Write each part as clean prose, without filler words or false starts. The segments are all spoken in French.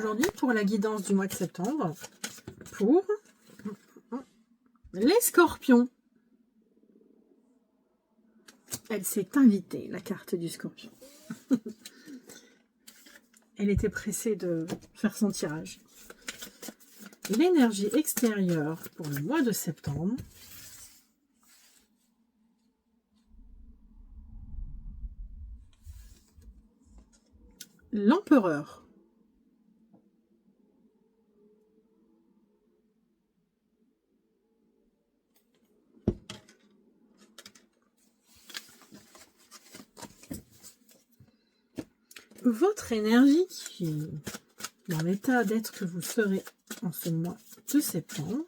aujourd'hui pour la guidance du mois de septembre pour les scorpions. Elle s'est invitée, la carte du scorpion. Elle était pressée de faire son tirage. L'énergie extérieure pour le mois de septembre. L'empereur. Votre énergie qui est dans l'état d'être que vous serez en ce mois de septembre.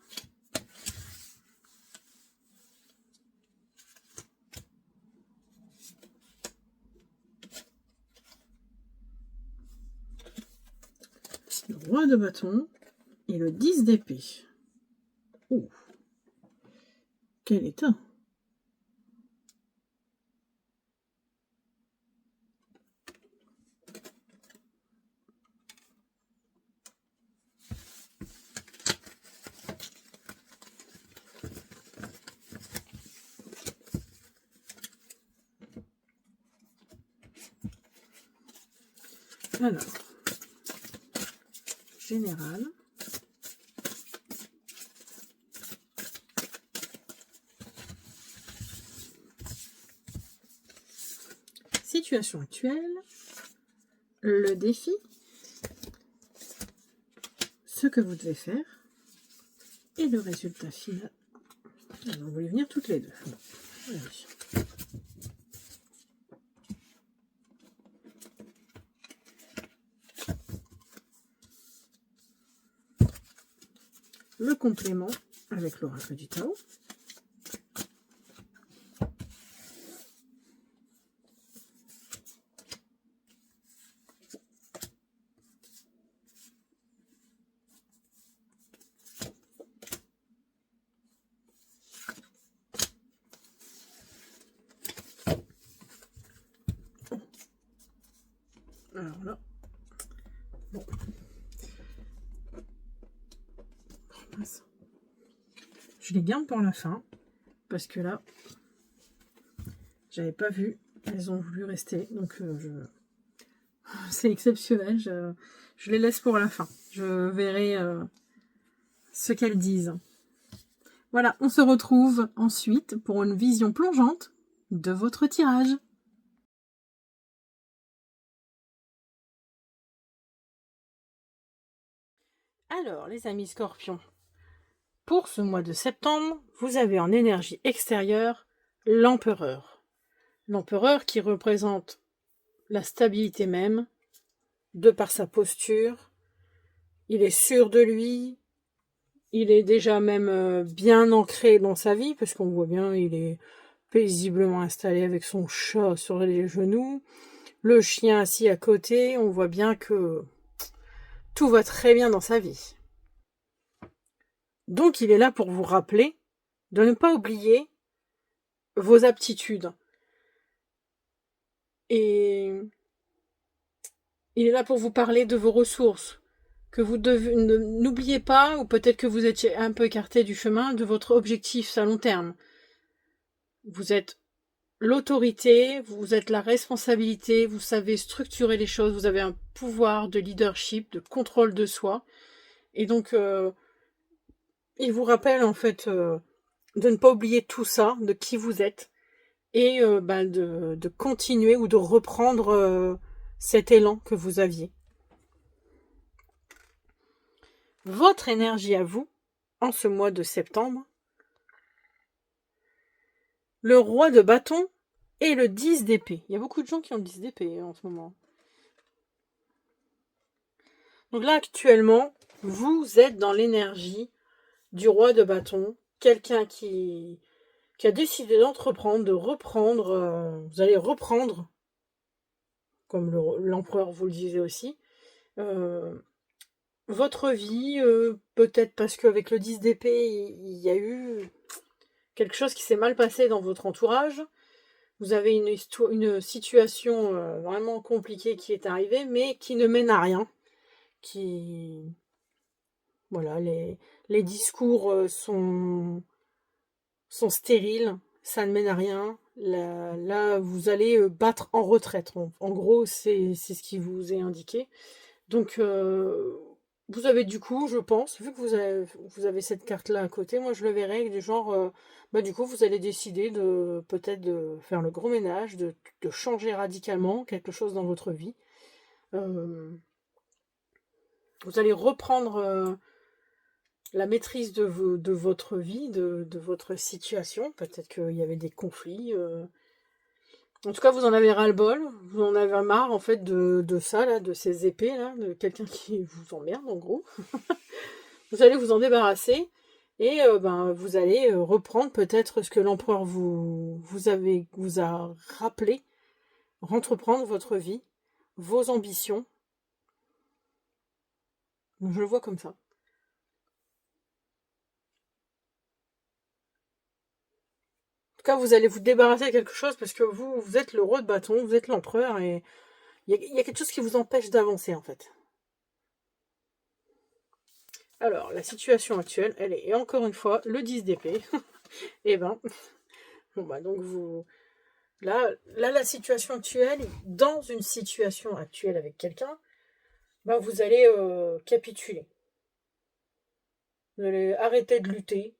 Le roi de bâton et le 10 d'épée. Oh, quel état! Alors, général. Situation actuelle. Le défi. Ce que vous devez faire. Et le résultat final. Alors, on va y venir toutes les deux. Bon, allez. Le complément avec l'oracle du Tao. Alors là, bon. Je les garde pour la fin parce que là, j'avais pas vu, elles ont voulu rester, donc c'est exceptionnel. Je les laisse pour la fin. Je verrai ce qu'elles disent. Voilà, on se retrouve ensuite pour une vision plongeante de votre tirage. Alors, les amis scorpions, pour ce mois de septembre, vous avez en énergie extérieure l'empereur. L'empereur qui représente la stabilité même, de par sa posture. Il est sûr de lui, il est déjà même bien ancré dans sa vie, parce qu'on voit bien, il est paisiblement installé avec son chat sur les genoux, le chien assis à côté, on voit bien que tout va très bien dans sa vie. Donc il est là pour vous rappeler de ne pas oublier vos aptitudes. Et il est là pour vous parler de vos ressources, que vous n'oubliez pas, ou peut-être que vous étiez un peu écarté du chemin, de votre objectif à long terme. Vous êtes l'autorité, vous êtes la responsabilité, vous savez structurer les choses, vous avez un pouvoir de leadership, de contrôle de soi. Et donc, il vous rappelle en fait de ne pas oublier tout ça, de qui vous êtes, et de continuer ou de reprendre cet élan que vous aviez. Votre énergie à vous, en ce mois de septembre, le roi de bâton et le 10 d'épée. Il y a beaucoup de gens qui ont le 10 d'épée en ce moment. Donc là, actuellement, vous êtes dans l'énergie du roi de bâton, quelqu'un qui a décidé d'entreprendre, de reprendre, vous allez reprendre, comme l'empereur vous le disait aussi, votre vie, peut-être parce qu'avec le 10 d'épée, il y a eu quelque chose qui s'est mal passé dans votre entourage. Vous avez une situation vraiment compliquée qui est arrivée, mais qui ne mène à rien, qui... Voilà, les discours sont stériles, ça ne mène à rien. Là, vous allez battre en retraite. En gros, c'est ce qui vous est indiqué. Donc, vous avez du coup, je pense, vu que vous avez cette carte-là à côté, moi je le verrais du genre, bah du coup, vous allez décider de peut-être de faire le gros ménage, de changer radicalement quelque chose dans votre vie. Euh, vous allez reprendre la maîtrise de votre vie, de votre situation. Peut-être qu'il y avait des conflits. En tout cas, vous en avez ras-le-bol. Vous en avez marre, en fait, de ça, là, de ces épées, là, de quelqu'un qui vous emmerde, en gros. Vous allez vous en débarrasser. Et ben, vous allez reprendre peut-être ce que l'empereur vous a rappelé. Entreprendre votre vie, vos ambitions. Je le vois comme ça. En tout cas, vous allez vous débarrasser de quelque chose parce que vous êtes le roi de bâton, vous êtes l'empereur et il y a quelque chose qui vous empêche d'avancer en fait. Alors, la situation actuelle, elle est, et encore une fois, le 10 d'épée. Et ben, bon bah donc vous... Là, la situation actuelle, dans une situation actuelle avec quelqu'un, bah vous allez capituler. Vous allez arrêter de lutter.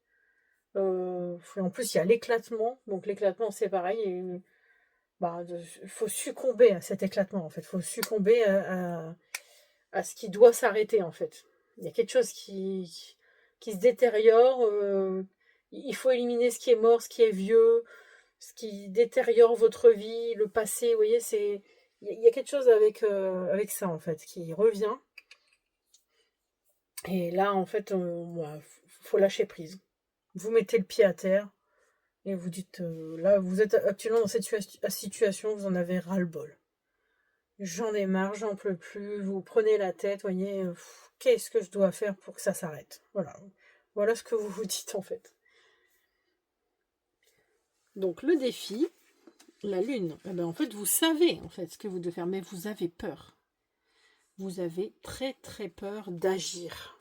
En plus, il y a l'éclatement. Donc l'éclatement, c'est pareil. Et, bah, faut succomber à cet éclatement, en fait. Il faut succomber à ce qui doit s'arrêter, en fait. Il y a quelque chose qui se détériore. Il faut éliminer ce qui est mort, ce qui est vieux, ce qui détériore votre vie, le passé. Vous voyez, il y a quelque chose avec ça, en fait, qui revient. Et là, en fait, faut lâcher prise. Vous mettez le pied à terre et vous dites, là, vous êtes actuellement dans cette situation, vous en avez ras-le-bol. J'en ai marre, j'en peux plus, vous prenez la tête, voyez, qu'est-ce que je dois faire pour que ça s'arrête? Voilà. Voilà ce que vous vous dites en fait. Donc le défi, la lune, eh ben, en fait vous savez en fait ce que vous devez faire, mais vous avez peur. Vous avez très très peur d'agir.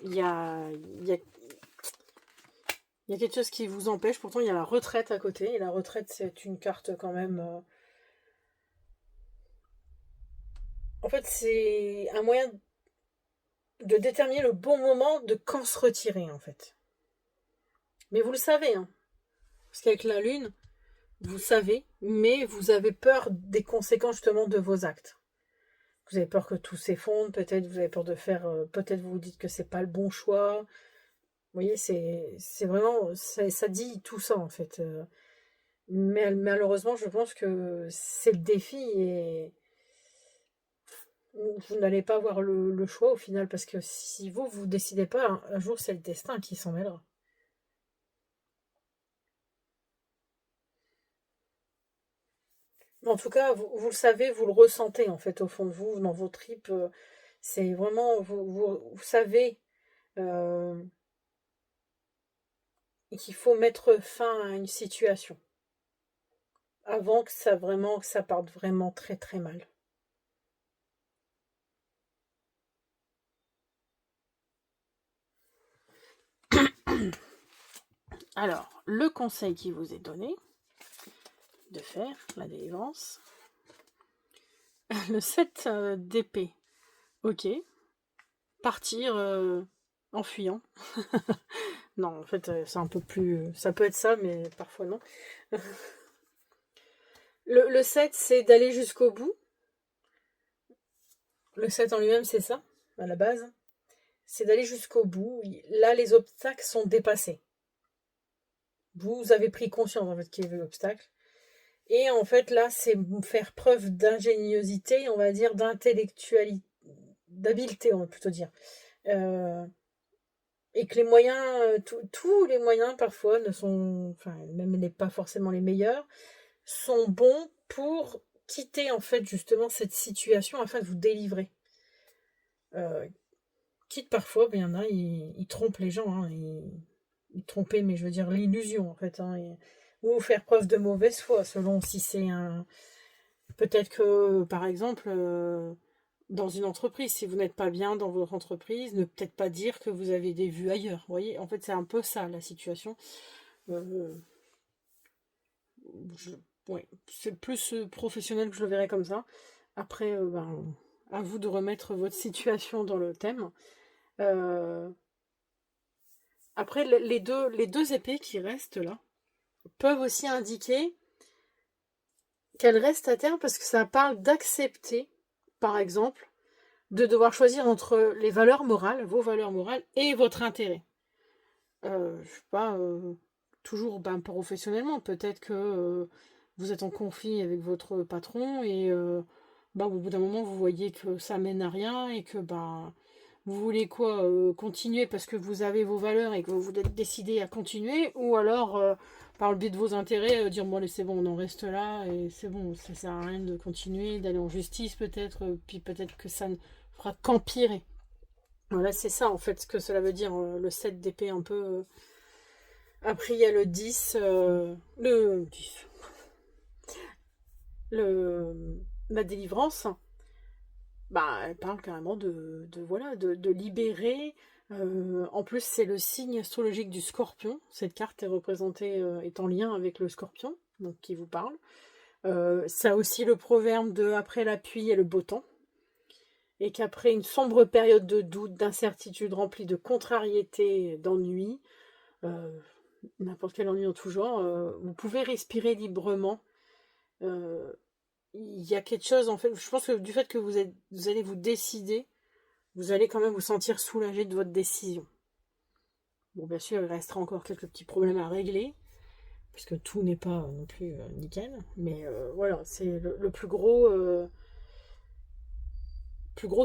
Il y a, il y a, il y a quelque chose qui vous empêche, pourtant il y a la retraite à côté, et la retraite c'est une carte quand même... En fait c'est un moyen de déterminer le bon moment de quand se retirer en fait. Mais vous le savez, hein, parce qu'avec la lune, vous savez, mais vous avez peur des conséquences justement de vos actes. Vous avez peur que tout s'effondre, peut-être vous avez peur de faire, peut-être vous vous dites que c'est pas le bon choix. Vous voyez, c'est vraiment, ça dit tout ça en fait. Mais malheureusement, je pense que c'est le défi et vous n'allez pas avoir le choix au final parce que si vous décidez pas, un jour c'est le destin qui s'en mêlera. En tout cas, vous le savez, vous le ressentez en fait au fond de vous, dans vos tripes. C'est vraiment, vous savez euh, qu'il faut mettre fin à une situation avant que ça parte vraiment très très mal. Alors, le conseil qui vous est donné de faire la délivrance, le 7 d'épée, ok, partir en fuyant. Non, en fait, c'est un peu plus... Ça peut être ça, mais parfois non. Le 7, c'est d'aller jusqu'au bout. Le 7 en lui-même, c'est ça, à la base. C'est d'aller jusqu'au bout. Là, les obstacles sont dépassés. Vous avez pris conscience, en fait, qu'il y avait l'obstacle. Et en fait, là, c'est faire preuve d'ingéniosité, on va dire, d'intellectualité, d'habileté, on va plutôt dire. Euh, et que les moyens, tous les moyens, parfois, ne sont, enfin, même pas forcément les meilleurs, sont bons pour quitter, en fait, justement, cette situation afin de vous délivrer. Euh, quitte parfois, il y en a, ils trompent les gens, hein, ils tromper, mais je veux dire l'illusion, en fait, hein, ou faire preuve de mauvaise foi, selon si c'est un... Peut-être que, par exemple, dans une entreprise. Si vous n'êtes pas bien dans votre entreprise, ne peut-être pas dire que vous avez des vues ailleurs. Vous voyez, en fait, c'est un peu ça la situation. Euh, je- ouais, c'est plus professionnel que je le verrais comme ça. Après, à vous de remettre votre situation dans le thème. Euh, Après, les deux épées qui restent là peuvent aussi indiquer qu'elles restent à terre parce que ça parle d'accepter, par exemple, de devoir choisir entre les valeurs morales, vos valeurs morales, et votre intérêt. Je sais pas, toujours professionnellement, peut-être que vous êtes en conflit avec votre patron et au bout d'un moment vous voyez que ça mène à rien et que vous voulez quoi, continuer parce que vous avez vos valeurs et que vous êtes décidé à continuer, ou alors par le biais de vos intérêts, dire bon allez c'est bon on en reste là et c'est bon, ça sert à rien de continuer, d'aller en justice peut-être, puis peut-être que ça ne fera qu'empirer. Voilà, c'est ça en fait ce que cela veut dire, le 7 d'épée un peu. Après, il y a le 10, le 10, la délivrance. Elle parle carrément voilà, de libérer. En plus, c'est le signe astrologique du scorpion. Cette carte est représentée, est en lien avec le scorpion, donc qui vous parle. Ça a aussi le proverbe de après la pluie et le beau temps. Et qu'après une sombre période de doute, d'incertitude remplie de contrariétés, d'ennui, euh, n'importe quel ennui en tout genre, vous pouvez respirer librement. Euh, il y a quelque chose, en fait, je pense que du fait que vous allez vous décider, vous allez quand même vous sentir soulagé de votre décision. Bon, bien sûr, il restera encore quelques petits problèmes à régler, puisque tout n'est pas non plus nickel, mais voilà, c'est le plus gros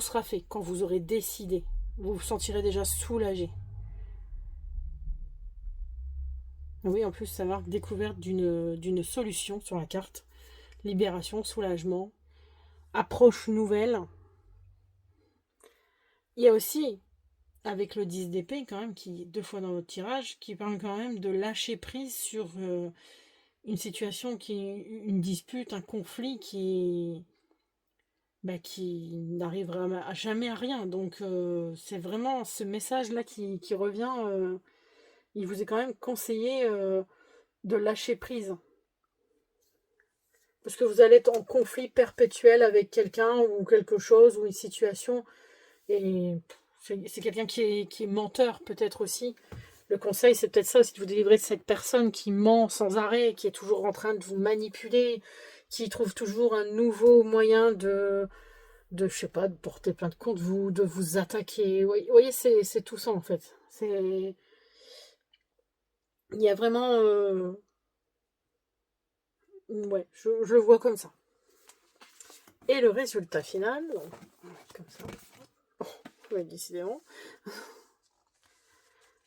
sera fait quand vous aurez décidé. Vous vous sentirez déjà soulagé. Oui, en plus, ça marque découverte d'une solution sur la carte. Libération, soulagement, approche nouvelle. Il y a aussi, avec le 10 d'épée, quand même, qui deux fois dans votre tirage, qui parle quand même de lâcher prise sur une situation une dispute, un conflit qui n'arrivera à jamais à rien. Donc, c'est vraiment ce message-là qui revient. Il vous est quand même conseillé de lâcher prise. Parce que vous allez être en conflit perpétuel avec quelqu'un ou quelque chose ou une situation. Et c'est quelqu'un qui est menteur peut-être aussi. Le conseil, c'est peut-être ça aussi, de vous délivrer de cette personne qui ment sans arrêt, qui est toujours en train de vous manipuler, qui trouve toujours un nouveau moyen je sais pas, de porter plainte contre vous, de vous attaquer. Vous voyez, c'est tout ça en fait. Il y a vraiment, ouais, je le vois comme ça. Et le résultat final, donc, comme ça, ouais, décidément,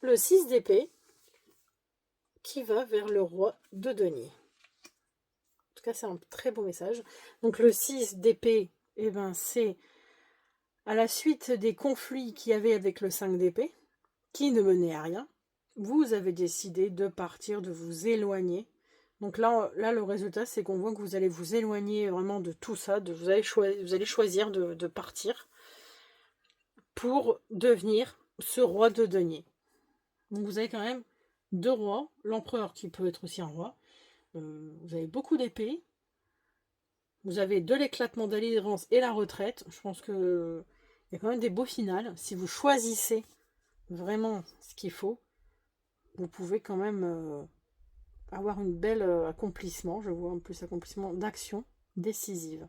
le 6 d'épée qui va vers le roi de denier. En tout cas, c'est un très beau message. Donc le 6 d'épée, c'est à la suite des conflits qu'il y avait avec le 5 d'épée, qui ne menait à rien. Vous avez décidé de partir, de vous éloigner. Donc là le résultat, c'est qu'on voit que vous allez vous éloigner vraiment de tout ça. Vous allez choisir de partir pour devenir ce roi de denier. Donc vous avez quand même deux rois, l'empereur qui peut être aussi un roi. Vous avez beaucoup d'épées. Vous avez de l'éclatement, de la délivrance et la retraite. Je pense que il y a quand même des beaux finales. Si vous choisissez vraiment ce qu'il faut, vous pouvez quand même avoir une belle accomplissement. Je vois en plus accomplissement d'action décisive.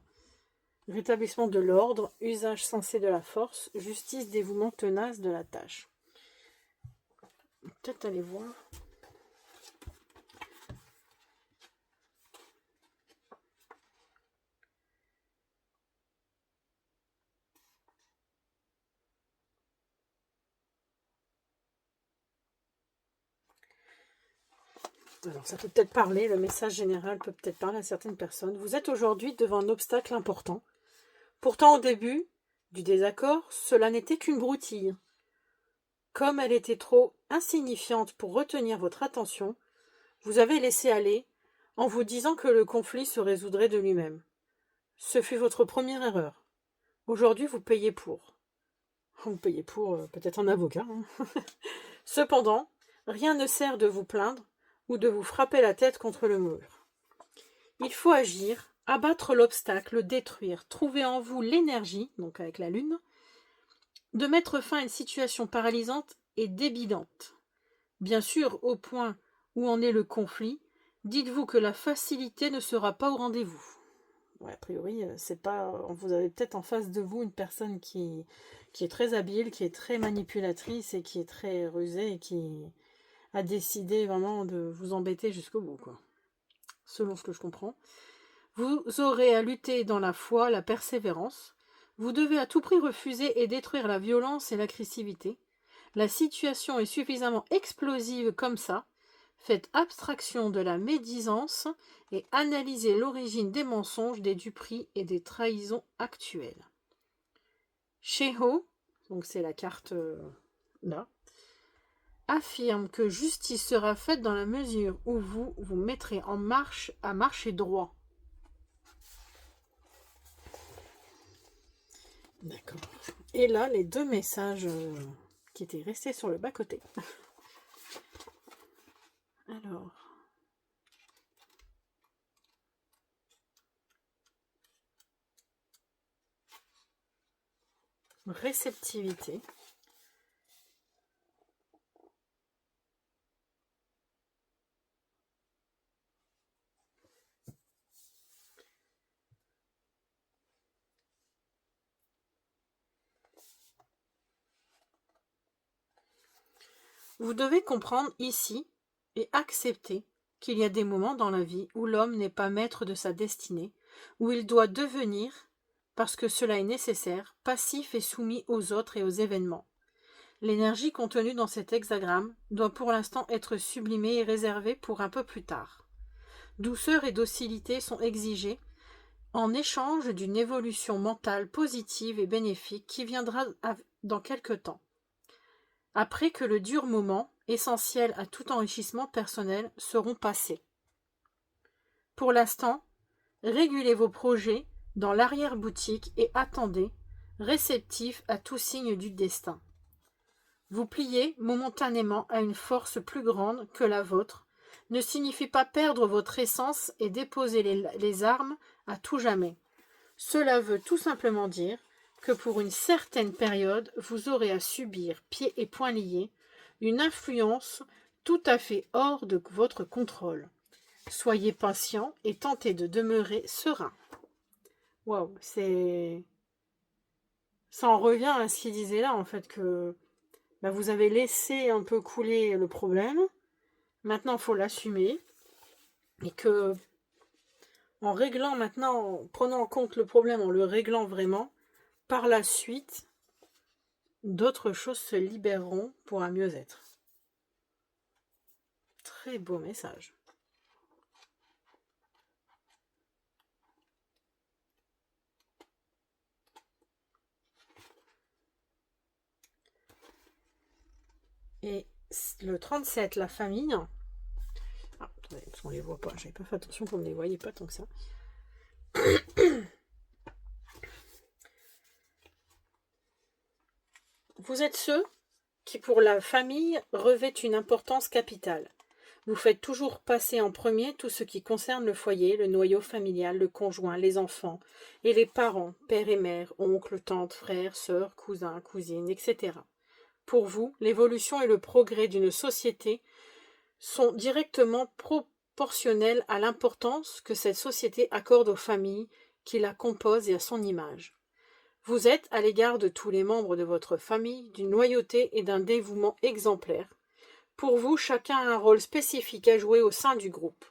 Rétablissement de l'ordre, usage sensé de la force, justice, dévouement tenace de la tâche. Peut-être aller voir. Alors ça peut peut-être parler, le message général peut peut-être parler à certaines personnes. Vous êtes aujourd'hui devant un obstacle important. Pourtant au début du désaccord, cela n'était qu'une broutille. Comme elle était trop insignifiante pour retenir votre attention, vous avez laissé aller en vous disant que le conflit se résoudrait de lui-même. Ce fut votre première erreur. Aujourd'hui, vous payez pour. Vous payez pour peut-être un avocat. Hein. Cependant, rien ne sert de vous plaindre ou de vous frapper la tête contre le mur. Il faut agir, abattre l'obstacle, le détruire, trouver en vous l'énergie, donc avec la lune, de mettre fin à une situation paralysante et débidante. Bien sûr, au point où en est le conflit, dites-vous que la facilité ne sera pas au rendez-vous. Ouais, a priori, c'est pas. Vous avez peut-être en face de vous une personne qui est très habile, qui est très manipulatrice et qui est très rusée et qui a décidé vraiment de vous embêter jusqu'au bout, quoi. Selon ce que je comprends. Vous aurez à lutter dans la foi, la persévérance. Vous devez à tout prix refuser et détruire la violence et l'agressivité. La situation est suffisamment explosive comme ça. Faites abstraction de la médisance et analysez l'origine des mensonges, des duperies et des trahisons actuelles. Sheho, donc c'est la carte là, affirme que justice sera faite dans la mesure où vous vous mettrez en marche à marcher droit. D'accord. Et là, les deux messages qui étaient restés sur le bas-côté. Alors. Réceptivité. Vous devez comprendre ici et accepter qu'il y a des moments dans la vie où l'homme n'est pas maître de sa destinée, où il doit devenir, parce que cela est nécessaire, passif et soumis aux autres et aux événements. L'énergie contenue dans cet hexagramme doit pour l'instant être sublimée et réservée pour un peu plus tard. Douceur et docilité sont exigées en échange d'une évolution mentale positive et bénéfique qui viendra dans quelque temps. Après que le dur moment, essentiel à tout enrichissement personnel, seront passés. Pour l'instant, régulez vos projets dans l'arrière-boutique et attendez, réceptif à tout signe du destin. Vous plier momentanément à une force plus grande que la vôtre ne signifie pas perdre votre essence et déposer les armes à tout jamais. Cela veut tout simplement dire que pour une certaine période, vous aurez à subir, pieds et poings liés, une influence tout à fait hors de votre contrôle. Soyez patient et tentez de demeurer serein. Waouh, c'est... Ça en revient à ce qu'il disait là, en fait, que vous avez laissé un peu couler le problème. Maintenant, il faut l'assumer. Et que, en réglant maintenant, en prenant en compte le problème, en le réglant vraiment, par la suite, d'autres choses se libéreront pour un mieux-être. Très beau message. Et le 37, la famille. Ah, attendez, parce qu'on les voit pas. J'avais pas fait attention qu'on ne les voyait pas tant que ça. Vous êtes ceux qui, pour la famille, revêtent une importance capitale. Vous faites toujours passer en premier tout ce qui concerne le foyer, le noyau familial, le conjoint, les enfants et les parents, père et mère, oncles, tantes, frères, sœurs, cousins, cousines, etc. Pour vous, l'évolution et le progrès d'une société sont directement proportionnels à l'importance que cette société accorde aux familles qui la composent et à son image. Vous êtes, à l'égard de tous les membres de votre famille, d'une loyauté et d'un dévouement exemplaires. Pour vous, chacun a un rôle spécifique à jouer au sein du groupe.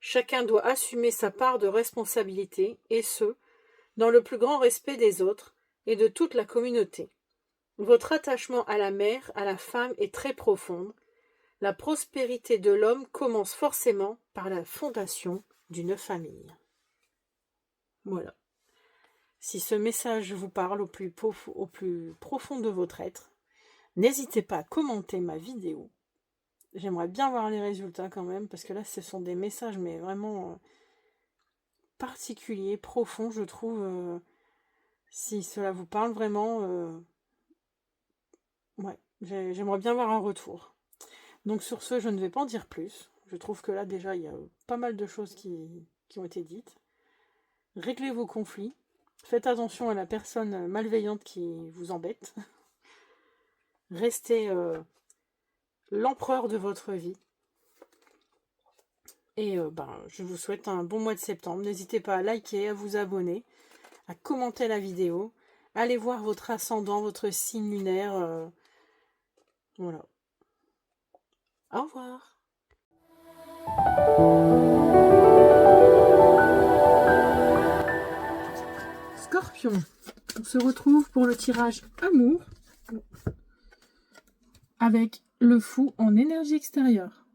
Chacun doit assumer sa part de responsabilité, et ce, dans le plus grand respect des autres et de toute la communauté. Votre attachement à la mère, à la femme est très profond. La prospérité de l'homme commence forcément par la fondation d'une famille. Voilà. Si ce message vous parle au plus profond de votre être, n'hésitez pas à commenter ma vidéo. J'aimerais bien voir les résultats quand même, parce que là, ce sont des messages, mais vraiment particuliers, profonds, je trouve. Si cela vous parle vraiment, ouais, j'aimerais bien avoir un retour. Donc sur ce, je ne vais pas en dire plus. Je trouve que là déjà, il y a pas mal de choses qui ont été dites. Réglez vos conflits. Faites attention à la personne malveillante qui vous embête. Restez l'empereur de votre vie. Et je vous souhaite un bon mois de septembre. N'hésitez pas à liker, à vous abonner, à commenter la vidéo. Allez voir votre ascendant, votre signe lunaire. Voilà. Au revoir. Scorpion. On se retrouve pour le tirage amour avec le fou en énergie extérieure.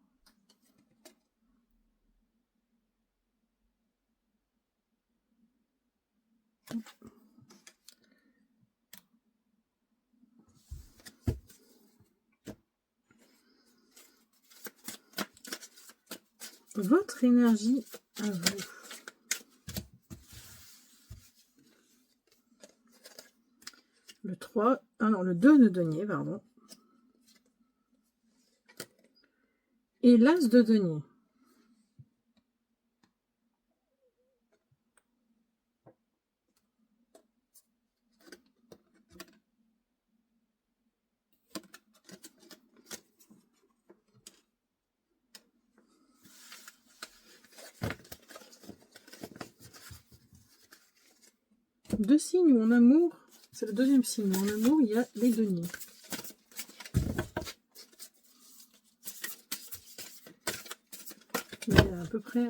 Votre énergie à vous. Le 3, alors le 2 de denier, pardon. Et l'as de denier. Deux signes où en amour, c'est le deuxième signe, en amour il y a les deniers. Il y a à peu près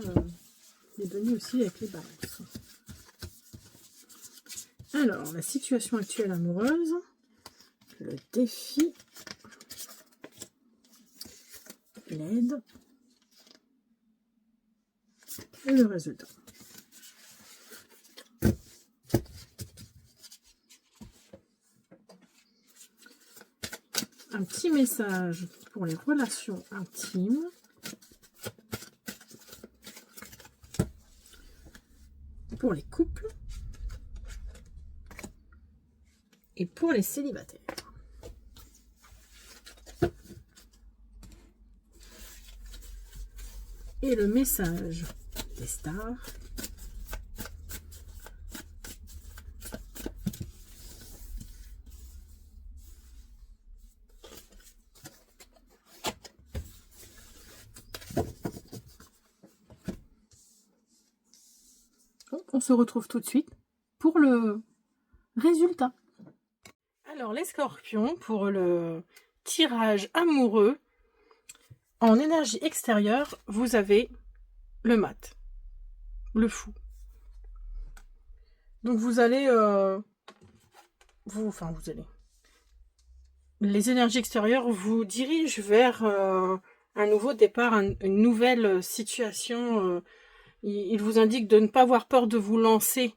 les deniers aussi avec les balances. Alors, la situation actuelle amoureuse, le défi, l'aide et le résultat. Un petit message pour les relations intimes. Pour les couples. Et pour les célibataires. Et le message des stars. On se retrouve tout de suite pour le résultat. Alors les scorpions, pour le tirage amoureux, en énergie extérieure, vous avez le mat, le fou. Donc vous allez... vous allez... Les énergies extérieures vous dirigent vers un nouveau départ, une nouvelle situation. Il vous indique de ne pas avoir peur de vous lancer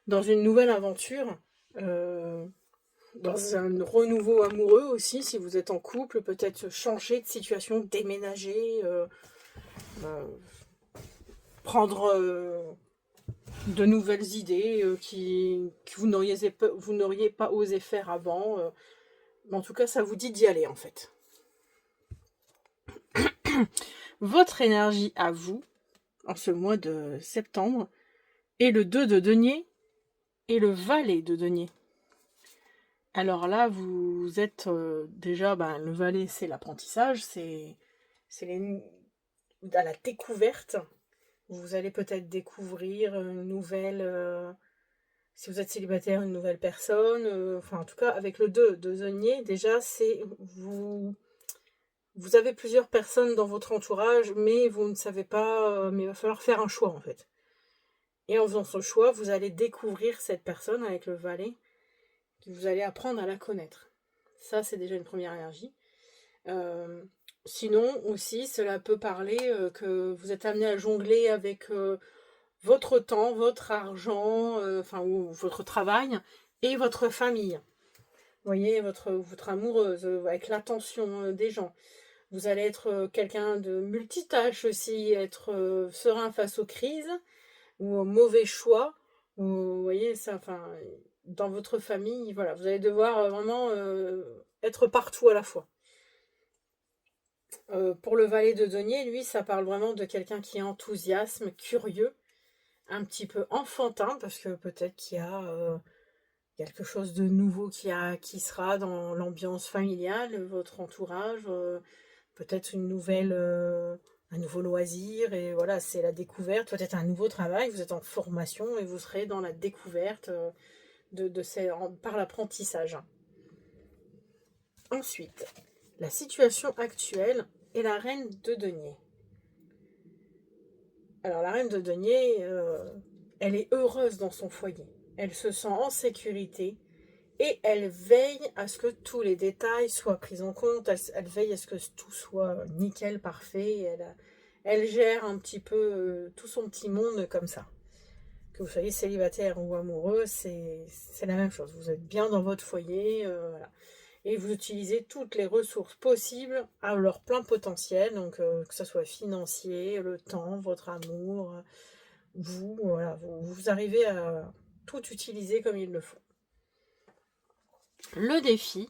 dans une nouvelle aventure, dans un renouveau amoureux aussi, si vous êtes en couple, peut-être changer de situation, déménager, prendre de nouvelles idées que vous n'auriez pas osé faire avant. Mais en tout cas, ça vous dit d'y aller en fait. Votre énergie à vous, en ce mois de septembre, est le 2 de denier et le valet de denier. Alors là, vous êtes déjà, le valet, c'est l'apprentissage, c'est à la découverte. Vous allez peut-être découvrir une nouvelle, si vous êtes célibataire, une nouvelle personne. En tout cas, avec le 2 de denier, déjà, c'est vous avez plusieurs personnes dans votre entourage, mais vous ne savez pas, mais il va falloir faire un choix en fait. Et en faisant ce choix, vous allez découvrir cette personne avec le valet, vous allez apprendre à la connaître. Ça, c'est déjà une première énergie. Sinon, aussi, cela peut parler que vous êtes amené à jongler avec votre temps, votre argent, ou votre travail et votre famille. Vous voyez, votre amoureuse, avec l'attention des gens. Vous allez être quelqu'un de multitâche aussi, être serein face aux crises ou aux mauvais choix. Vous voyez, ça, dans votre famille, voilà, vous allez devoir vraiment être partout à la fois. Pour le valet de denier, lui, ça parle vraiment de quelqu'un qui est enthousiasme, curieux, un petit peu enfantin, parce que peut-être qu'il y a quelque chose de nouveau qui sera dans l'ambiance familiale, votre entourage, peut-être un nouveau loisir, et voilà, c'est la découverte, peut-être un nouveau travail, vous êtes en formation et vous serez dans la découverte par l'apprentissage. Ensuite, la situation actuelle est la reine de denier. Alors la reine de denier, elle est heureuse dans son foyer, elle se sent en sécurité, et elle veille à ce que tous les détails soient pris en compte, elle veille à ce que tout soit nickel, parfait, elle gère un petit peu tout son petit monde comme ça. Que vous soyez célibataire ou amoureux, c'est la même chose. Vous êtes bien dans votre foyer, voilà. Et vous utilisez toutes les ressources possibles à leur plein potentiel, donc que ce soit financier, le temps, votre amour, voilà, vous arrivez à tout utiliser comme il le faut. Le défi,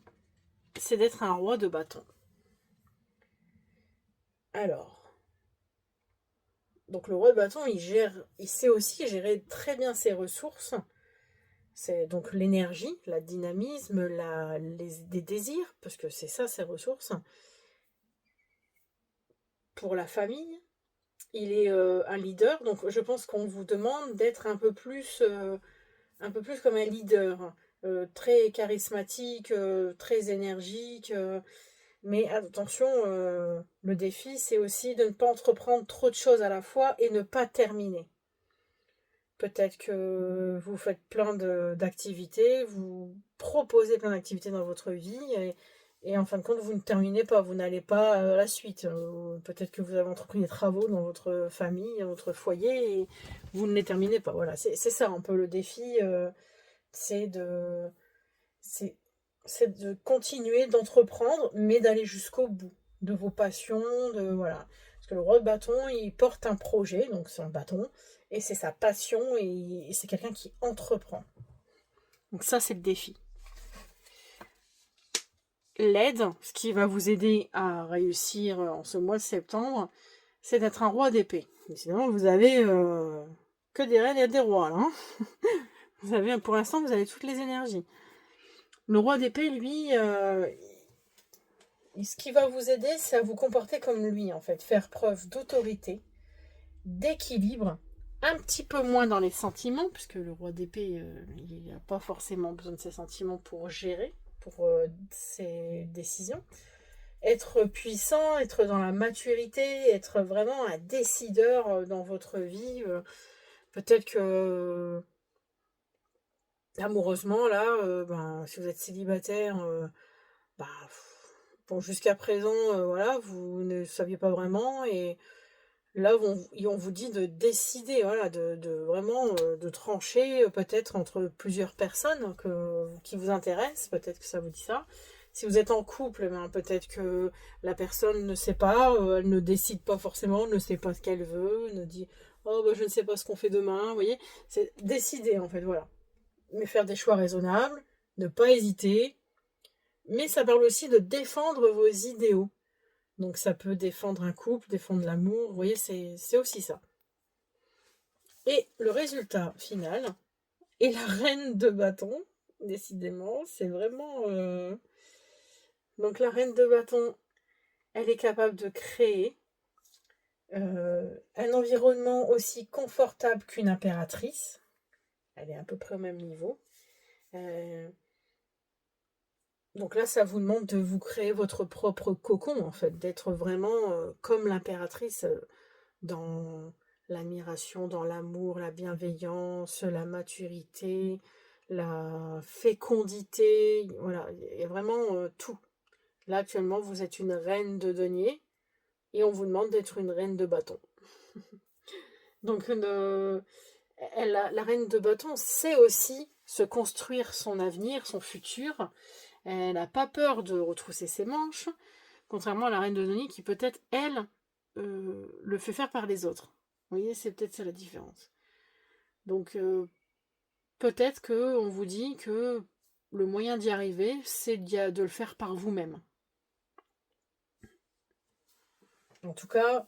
c'est d'être un roi de bâton. Alors, donc le roi de bâton, il sait aussi gérer très bien ses ressources. C'est donc l'énergie, la dynamisme, les désirs, parce que c'est ça ses ressources. Pour la famille, il est un leader, donc je pense qu'on vous demande d'être un peu plus comme un leader, très charismatique, très énergique. Mais attention, le défi, c'est aussi de ne pas entreprendre trop de choses à la fois et ne pas terminer. Peut-être que vous faites plein d'activités, vous proposez plein d'activités dans votre vie, et en fin de compte, vous ne terminez pas, vous n'allez pas à la suite. Peut-être que vous avez entrepris des travaux dans votre famille, dans votre foyer, et vous ne les terminez pas. Voilà, c'est ça un peu le défi, c'est de, c'est de continuer d'entreprendre, mais d'aller jusqu'au bout de vos passions, voilà. Parce que le roi de bâton, il porte un projet, donc c'est un bâton, et c'est sa passion, et c'est quelqu'un qui entreprend. Donc ça, c'est le défi. L'aide, ce qui va vous aider à réussir en ce mois de septembre, c'est d'être un roi d'épée. Sinon, vous avez que des reines et des rois, là. Vous avez, pour l'instant, vous avez toutes les énergies. Le roi d'épée, lui, ce qui va vous aider, c'est à vous comporter comme lui, en fait. Faire preuve d'autorité, d'équilibre, un petit peu moins dans les sentiments, puisque le roi d'épée, il n'a pas forcément besoin de ses sentiments pour gérer, pour ses décisions. Être puissant, être dans la maturité, être vraiment un décideur dans votre vie. Peut-être que amoureusement, là, si vous êtes célibataire, bah, bon, jusqu'à présent, voilà, vous ne saviez pas vraiment, et là, on vous dit de décider, voilà, de vraiment de trancher peut-être entre plusieurs personnes qui vous intéressent, peut-être que ça vous dit ça. Si vous êtes en couple, peut-être que la personne ne sait pas, elle ne décide pas forcément, ne sait pas ce qu'elle veut, ne dit oh je ne sais pas ce qu'on fait demain, vous voyez, c'est décider en fait, voilà. Mais faire des choix raisonnables, ne pas hésiter, mais ça parle aussi de défendre vos idéaux. Donc ça peut défendre un couple, défendre l'amour, vous voyez, c'est aussi ça. Et le résultat final est la reine de bâton, décidément, c'est vraiment... Donc la reine de bâton, elle est capable de créer un environnement aussi confortable qu'une impératrice. Elle est à peu près au même niveau. Donc là, ça vous demande de vous créer votre propre cocon, en fait, d'être vraiment comme l'impératrice dans l'admiration, dans l'amour, la bienveillance, la maturité, la fécondité, voilà, il y a vraiment tout. Là, actuellement, vous êtes une reine de denier et on vous demande d'être une reine de bâton. Donc, la reine de bâton sait aussi se construire son avenir, son futur. Elle n'a pas peur de retrousser ses manches, contrairement à la reine de denier qui peut-être, elle, le fait faire par les autres. Vous voyez, c'est peut-être ça la différence. Donc, peut-être qu'on vous dit que le moyen d'y arriver, c'est de le faire par vous-même. En tout cas,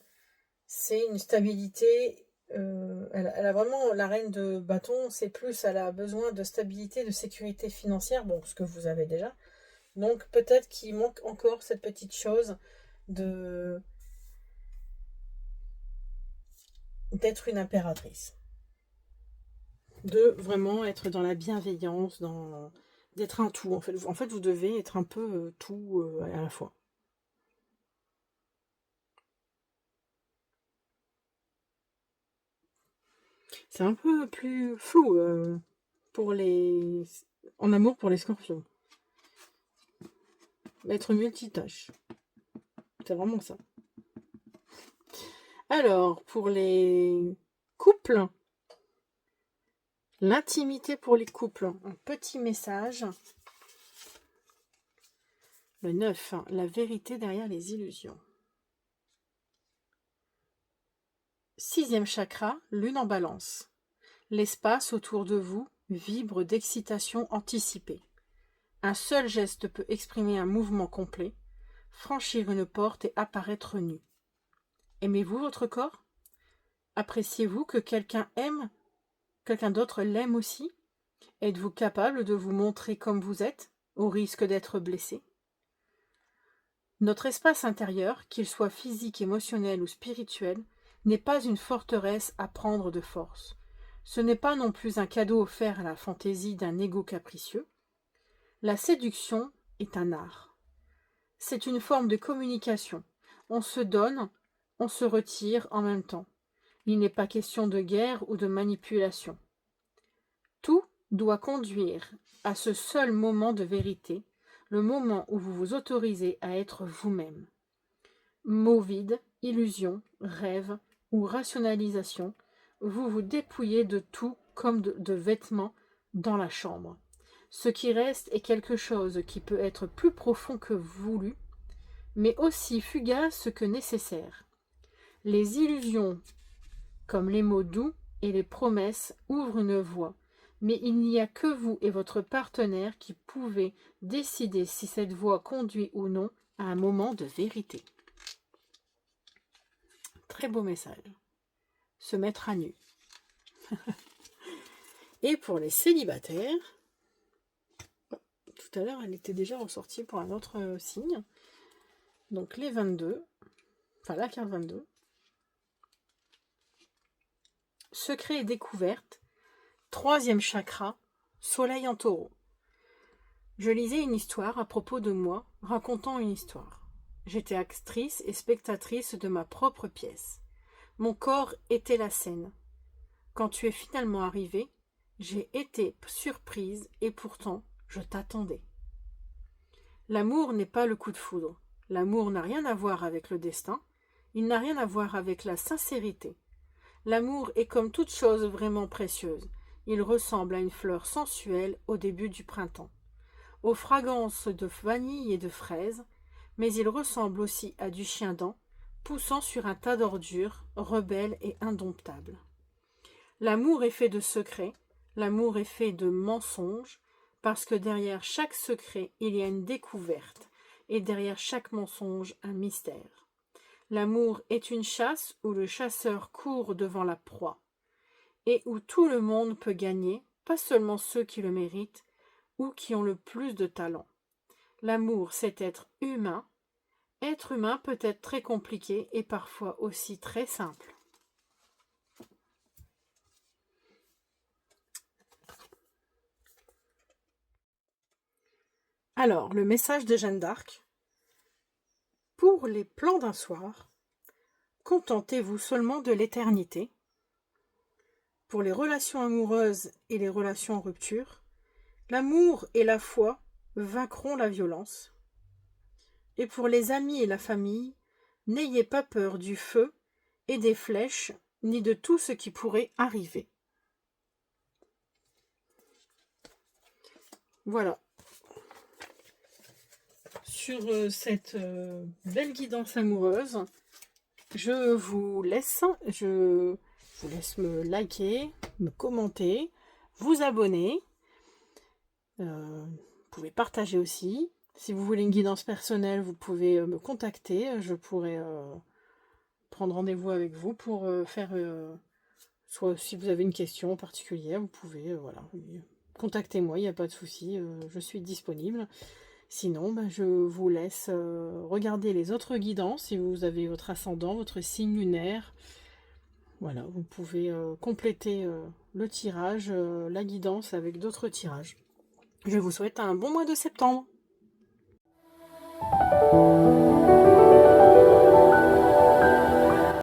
c'est une stabilité. Elle a vraiment, la reine de bâton, c'est plus, elle a besoin de stabilité, de sécurité financière, bon, ce que vous avez déjà. Donc peut-être qu'il manque encore cette petite chose de d'être une impératrice. De vraiment être dans la bienveillance, d'être un tout. En fait, vous devez être un peu tout à la fois. C'est un peu plus flou en amour pour les scorpions. Être multitâche. C'est vraiment ça. Alors, pour les couples, l'intimité pour les couples, un petit message. Le 9, la vérité derrière les illusions. 6e chakra, lune en balance. L'espace autour de vous vibre d'excitation anticipée. Un seul geste peut exprimer un mouvement complet, franchir une porte et apparaître nu. Aimez-vous votre corps? Appréciez-vous que quelqu'un d'autre l'aime aussi? Êtes-vous capable de vous montrer comme vous êtes, au risque d'être blessé? Notre espace intérieur, qu'il soit physique, émotionnel ou spirituel, n'est pas une forteresse à prendre de force. Ce n'est pas non plus un cadeau offert à la fantaisie d'un ego capricieux. La séduction est un art. C'est une forme de communication. On se donne, on se retire en même temps. Il n'est pas question de guerre ou de manipulation. Tout doit conduire à ce seul moment de vérité, le moment où vous vous autorisez à être vous-même. Mots vides, illusions, rêves ou rationalisation, vous vous dépouillez de tout comme de vêtements dans la chambre. Ce qui reste est quelque chose qui peut être plus profond que voulu, mais aussi fugace que nécessaire. Les illusions, comme les mots doux et les promesses, ouvrent une voie, mais il n'y a que vous et votre partenaire qui pouvez décider si cette voie conduit ou non à un moment de vérité. Très beau message. Se mettre à nu. Et pour les célibataires, tout à l'heure elle était déjà ressortie pour un autre signe. Donc les 22, enfin la carte 22. Secret et découverte. 3e chakra, soleil en taureau. Je lisais une histoire à propos de moi, racontant une histoire. J'étais actrice et spectatrice de ma propre pièce. Mon corps était la scène. Quand tu es finalement arrivé, j'ai été surprise et pourtant je t'attendais. L'amour n'est pas le coup de foudre. L'amour n'a rien à voir avec le destin. Il n'a rien à voir avec la sincérité. L'amour est comme toute chose vraiment précieuse. Il ressemble à une fleur sensuelle au début du printemps, aux fragrances de vanille et de fraises, mais il ressemble aussi à du chien-dent, poussant sur un tas d'ordures, rebelle et indomptable. L'amour est fait de secrets, l'amour est fait de mensonges, parce que derrière chaque secret, il y a une découverte, et derrière chaque mensonge, un mystère. L'amour est une chasse où le chasseur court devant la proie, et où tout le monde peut gagner, pas seulement ceux qui le méritent, ou qui ont le plus de talent. L'amour, c'est être humain. Être humain peut être très compliqué et parfois aussi très simple. Alors, le message de Jeanne d'Arc. Pour les plans d'un soir, contentez-vous seulement de l'éternité. Pour les relations amoureuses et les relations en rupture, l'amour et la foi vaincront la violence. Et pour les amis et la famille, n'ayez pas peur du feu et des flèches, ni de tout ce qui pourrait arriver. Voilà. Sur cette belle guidance amoureuse, je vous laisse me liker, me commenter, vous abonner. Vous pouvez partager aussi. Si vous voulez une guidance personnelle, vous pouvez me contacter. Je pourrai prendre rendez-vous avec vous pour faire... soit si vous avez une question particulière, vous pouvez voilà, contactez-moi, il n'y a pas de souci, je suis disponible. Sinon, je vous laisse regarder les autres guidances. Si vous avez votre ascendant, votre signe lunaire, voilà, vous pouvez compléter le tirage, la guidance avec d'autres tirages. Je vous souhaite un bon mois de septembre.